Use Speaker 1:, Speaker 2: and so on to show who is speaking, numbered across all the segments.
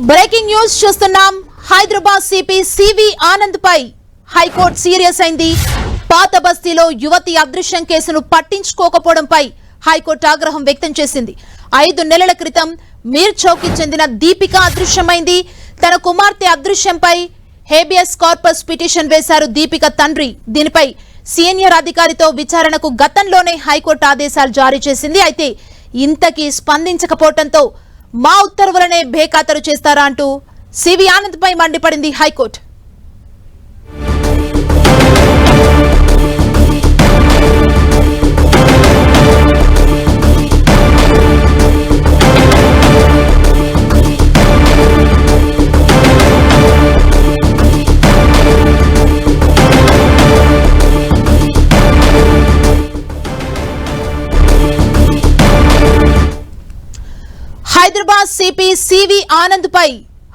Speaker 1: Breaking news చూస్తున్నాం. Hyderabad CP CV Anand పై high court serious అయింది. పాత బస్తీలో యువతి అదృశ్యం కేసును పట్టించుకోకపోవడంపై హైకోర్టు ఆగ్రహం వ్యక్తం చేసింది. 5 నెలల క్రితం మీర్ చౌక్ కి చెందిన దీపిక అదృశ్యమైంది. తన కుమార్తె అదృశ్యంపై హేబియస్ కార్పస్ పిటిషన్ వేశారు దీపిక తండ్రి. దీనిపై సీనియర్ అధికారితో విచారణకు గతంలోనే హైకోర్టు ఆదేశాలు జారీ చేసింది. అయితే ఇంతకీ స్పందించకపోవడంతో మా ఉత్తర్వులనే బేఖాతరు చేస్తారా అంటూ సివి ఆనంద్ పై మండిపడింది high court. Hyderabad CP CV Anand పై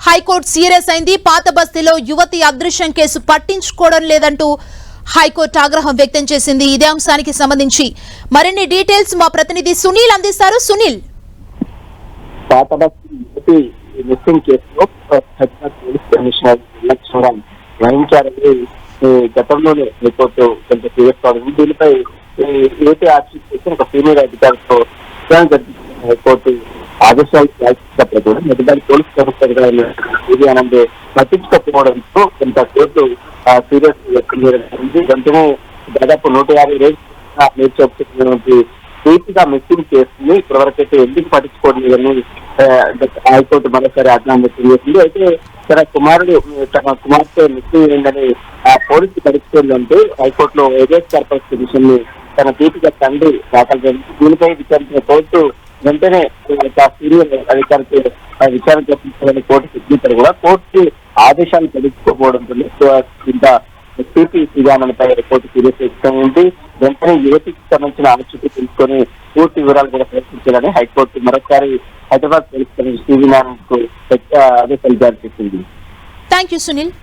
Speaker 1: హైకోర్టు సీరియస్ అయింది. పాత బస్తీలో యువతి అదృశ్యం కేసు పట్టించుకోవడం లేదంటూ హైకోర్టు ఆగ్రహం వ్యక్తం చేసింది. ఇదే అంశానికి సంబంధించి మరిన్ని డీటెయిల్స్ మా ప్రతినిధి సునీల్ అందిస్తారు. సునీల్,
Speaker 2: పాత బస్తీ మిస్సింగ్ కేసులో పోలీస్ కమిషనర్ వహించారని గతంలోనే హైకోర్టు కొంత సీరియస్ కావడం, దీనిపై ఏపీ ఆర్సీ చేసిన ఒక సీనియర్ అధికారితో హైకోర్టు ఆదేశాలు జారీ కూడా Medak police commissioner CV Anand పట్టించుకోకపోవడంతో కొంత కోర్టు సీరియస్ వ్యక్తం చేయడం. వెంటనే దాదాపు 150 రోజులు పూర్తిగా మిస్సింగ్ కేసుని ఇప్పటివరకైతే ఎందుకు పట్టించుకోవడం లేదని హైకోర్టు మరోసారి ఆజ్ఞానం వ్యక్తం చేసింది. అయితే తన కుమార్తె మిస్సింగ్ అయిందని పోలీసు పరీక్షలంటూ హైకోర్టులో హేబియస్ కార్పస్ పిటిషన్ ని తన దీపిక తండ్రి దాఖలు చేసింది. దీనిపై విచారించిన కోర్టు వెంటనే సీనియర్ అధికారికి విచారణ చేపించాలని కోర్టు సూచించారు. కూడా కోర్టు ఆదేశాలు తెలుసుకోకపోవడంతో ఇంకా సిపి సివి ఆనంద్ పై కోర్టు సీరియస్ ఇస్తుంది. వెంటనే యువతికి సంబంధించిన ఆచూకీ తెలుసుకొని పూర్తి వివరాలు కూడా ప్రశ్నించాలని హైకోర్టు మరోసారి Hyderabad police commissioner CV Anand కు ఆదేశాలు జారీ చేసింది.
Speaker 1: థాంక్యూ సునీల్.